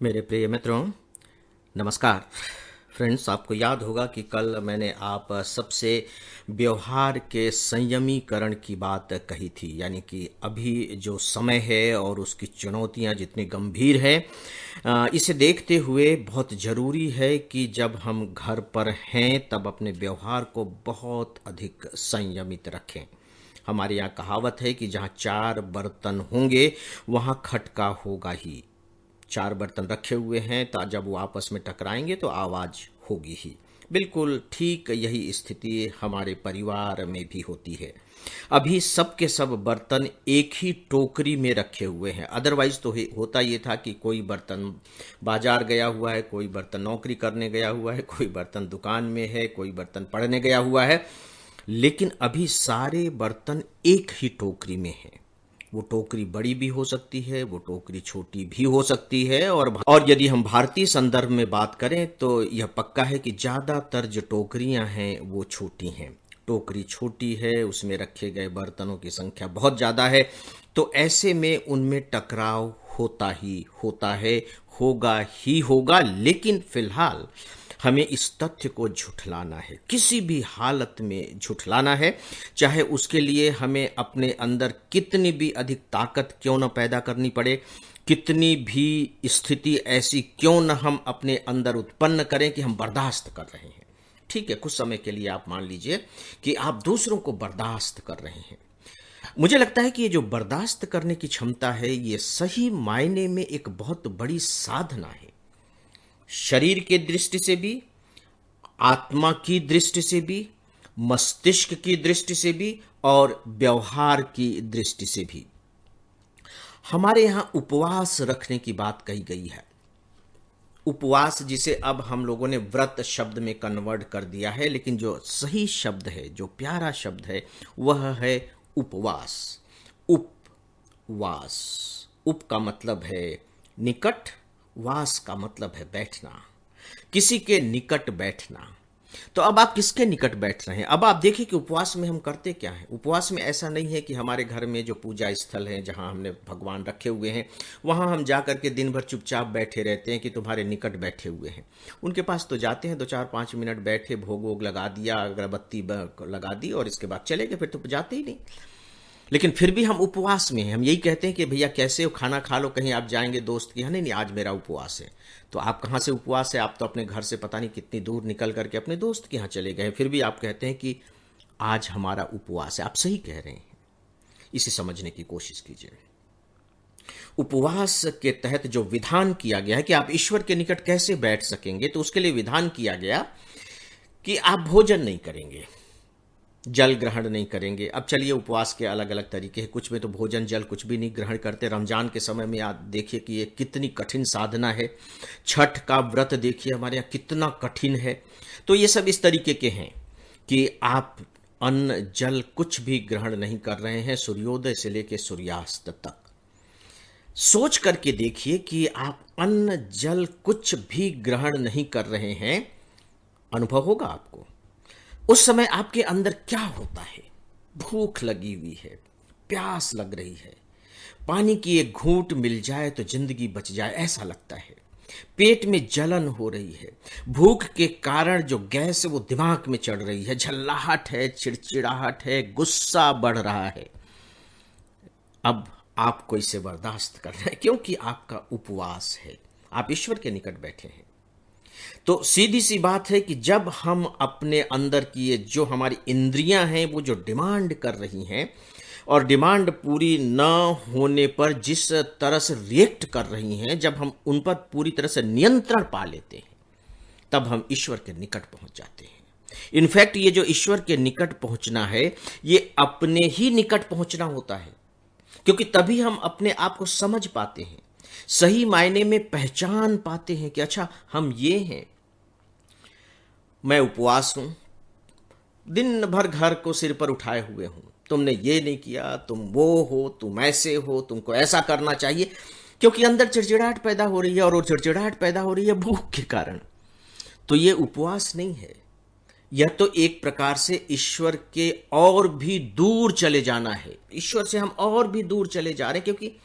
मेरे प्रिय मित्रों, नमस्कार। फ्रेंड्स, आपको याद होगा कि कल मैंने आप सबसे व्यवहार के संयमीकरण की बात कही थी, यानी कि अभी जो समय है और उसकी चुनौतियां जितनी गंभीर है, इसे देखते हुए बहुत ज़रूरी है कि जब हम घर पर हैं तब अपने व्यवहार को बहुत अधिक संयमित रखें। हमारे यहाँ कहावत है कि जहाँ चार बर्तन होंगे वहाँ खटका होगा ही। चार बर्तन रखे हुए हैं तो जब वो आपस में टकराएंगे तो आवाज होगी ही। बिल्कुल ठीक यही स्थिति हमारे परिवार में भी होती है। अभी सब के सब बर्तन एक ही टोकरी में रखे हुए हैं। अदरवाइज तो होता ये था कि कोई बर्तन बाजार गया हुआ है, कोई बर्तन नौकरी करने गया हुआ है, कोई बर्तन दुकान में है, कोई बर्तन पढ़ने गया हुआ है, लेकिन अभी सारे बर्तन एक ही टोकरी में हैं। वो टोकरी बड़ी भी हो सकती है, वो टोकरी छोटी भी हो सकती है। और यदि हम भारतीय संदर्भ में बात करें तो यह पक्का है कि ज़्यादातर जो टोकरियां हैं वो छोटी हैं। टोकरी छोटी है, उसमें रखे गए बर्तनों की संख्या बहुत ज़्यादा है, तो ऐसे में उनमें टकराव होता ही होता है, होगा ही होगा। लेकिन फिलहाल हमें इस तथ्य को झुठलाना है, किसी भी हालत में झुठलाना है, चाहे उसके लिए हमें अपने अंदर कितनी भी अधिक ताकत क्यों न पैदा करनी पड़े, कितनी भी स्थिति ऐसी क्यों न हम अपने अंदर उत्पन्न करें कि हम बर्दाश्त कर रहे हैं। ठीक है, कुछ समय के लिए आप मान लीजिए कि आप दूसरों को बर्दाश्त कर रहे हैं। मुझे लगता है कि ये जो बर्दाश्त करने की क्षमता है, ये सही मायने में एक बहुत बड़ी साधना है। शरीर के दृष्टि से भी, आत्मा की दृष्टि से भी, मस्तिष्क की दृष्टि से भी और व्यवहार की दृष्टि से भी। हमारे यहां उपवास रखने की बात कही गई है। उपवास जिसे अब हम लोगों ने व्रत शब्द में कन्वर्ट कर दिया है, लेकिन जो सही शब्द है, जो प्यारा शब्द है, वह है उपवास। उपवास, उप का मतलब है निकट, वास का मतलब है बैठना, किसी के निकट बैठना। तो अब आप किसके निकट बैठ रहे हैं? अब आप देखिए कि उपवास में हम करते क्या है। उपवास में ऐसा नहीं है कि हमारे घर में जो पूजा स्थल है, जहां हमने भगवान रखे हुए हैं, वहां हम जा करके दिन भर चुपचाप बैठे रहते हैं कि तुम्हारे निकट बैठे हुए हैं। उनके पास तो जाते हैं, 2 4 5 मिनट बैठे, भोग वोग लगा दिया, अगरबत्ती लगा दी और इसके बाद चले गए, फिर तो जाते ही नहीं। लेकिन फिर भी हम उपवास में हैं। हम यही कहते हैं कि भैया कैसे हो, खाना खा लो, कहीं आप जाएंगे दोस्त के यहाँ, नहीं नहीं आज मेरा उपवास है। तो आप कहाँ से उपवास है? आप तो अपने घर से पता नहीं कितनी दूर निकल करके अपने दोस्त के यहाँ चले गए, फिर भी आप कहते हैं कि आज हमारा उपवास है। आप सही कह रहे हैं, इसे समझने की कोशिश कीजिए। उपवास के तहत जो विधान किया गया है कि आप ईश्वर के निकट कैसे बैठ सकेंगे, तो उसके लिए विधान किया गया कि आप भोजन नहीं करेंगे, जल ग्रहण नहीं करेंगे। अब चलिए, उपवास के अलग अलग तरीके हैं, कुछ में तो भोजन जल कुछ भी नहीं ग्रहण करते। रमजान के समय में आप देखिए कि ये कितनी कठिन साधना है। छठ का व्रत देखिए हमारे यहाँ कितना कठिन है। तो ये सब इस तरीके के हैं कि आप अन्न जल कुछ भी ग्रहण नहीं कर रहे हैं, सूर्योदय से लेकर सूर्यास्त तक। सोच करके देखिए कि आप अन्न जल कुछ भी ग्रहण नहीं कर रहे हैं, अनुभव होगा आपको। उस समय आपके अंदर क्या होता है? भूख लगी हुई है, प्यास लग रही है, पानी की एक घूंट मिल जाए तो जिंदगी बच जाए ऐसा लगता है। पेट में जलन हो रही है, भूख के कारण जो गैस है वो दिमाग में चढ़ रही है, झल्लाहट है, चिड़चिड़ाहट है, गुस्सा बढ़ रहा है। अब आपको इसे बर्दाश्त करना है क्योंकि आपका उपवास है, आप ईश्वर के निकट बैठे हैं। तो सीधी सी बात है कि जब हम अपने अंदर की ये जो हमारी इंद्रियां हैं वो जो डिमांड कर रही हैं, और डिमांड पूरी न होने पर जिस तरह से रिएक्ट कर रही हैं, जब हम उन पर पूरी तरह से नियंत्रण पा लेते हैं, तब हम ईश्वर के निकट पहुंच जाते हैं। इनफैक्ट ये जो ईश्वर के निकट पहुंचना है, ये अपने ही निकट पहुंचना होता है, क्योंकि तभी हम अपने आप को समझ पाते हैं, सही मायने में पहचान पाते हैं कि अच्छा हम ये हैं। मैं उपवास हूं, दिन भर घर को सिर पर उठाए हुए हूं, तुमने ये नहीं किया, तुम वो हो, तुम ऐसे हो, तुमको ऐसा करना चाहिए, क्योंकि अंदर चिड़चिड़ाहट पैदा हो रही है, और वो चिड़चिड़ाहट पैदा हो रही है भूख के कारण। तो ये उपवास नहीं है, यह तो एक प्रकार से ईश्वर के और भी दूर चले जाना है। ईश्वर से हम और भी दूर चले जा रहे हैं, क्योंकि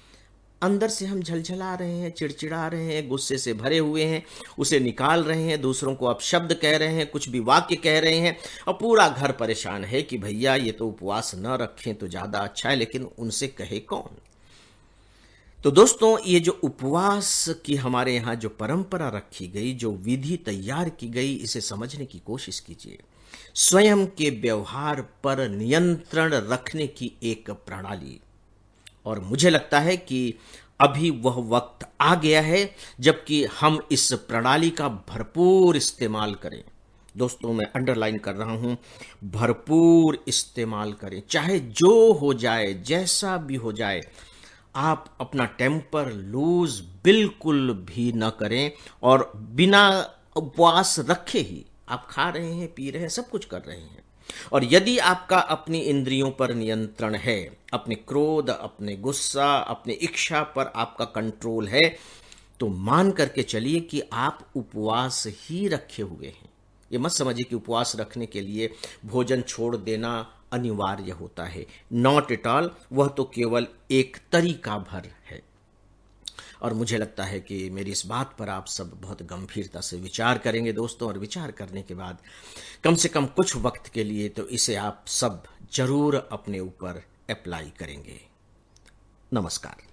अंदर से हम झलझला रहे हैं, चिड़चिड़ा रहे हैं, गुस्से से भरे हुए हैं, उसे निकाल रहे हैं, दूसरों को अपशब्द कह रहे हैं, कुछ भी वाक्य कह रहे हैं, और पूरा घर परेशान है कि भैया ये तो उपवास न रखें तो ज़्यादा अच्छा है, लेकिन उनसे कहे कौन। तो दोस्तों, ये जो उपवास की हमारे यहाँ जो परंपरा रखी गई, जो विधि तैयार की गई, इसे समझने की कोशिश कीजिए। स्वयं के व्यवहार पर नियंत्रण रखने की एक प्रणाली। और मुझे लगता है कि अभी वह वक्त आ गया है जबकि हम इस प्रणाली का भरपूर इस्तेमाल करें। दोस्तों, मैं अंडरलाइन कर रहा हूं, भरपूर इस्तेमाल करें। चाहे जो हो जाए, जैसा भी हो जाए, आप अपना टेम्पर लूज बिल्कुल भी न करें। और बिना उपवास रखे ही आप खा रहे हैं, पी रहे हैं, सब कुछ कर रहे हैं। और यदि आपका अपनी इंद्रियों पर नियंत्रण है, अपने क्रोध, अपने गुस्सा, अपने इच्छा पर आपका कंट्रोल है, तो मान करके चलिए कि आप उपवास ही रखे हुए हैं। ये मत समझिए कि उपवास रखने के लिए भोजन छोड़ देना अनिवार्य होता है। नॉट एट ऑल, वह तो केवल एक तरीका भर है। और मुझे लगता है कि मेरी इस बात पर आप सब बहुत गंभीरता से विचार करेंगे दोस्तों, और विचार करने के बाद कम से कम कुछ वक्त के लिए तो इसे आप सब जरूर अपने ऊपर अप्लाई करेंगे। नमस्कार।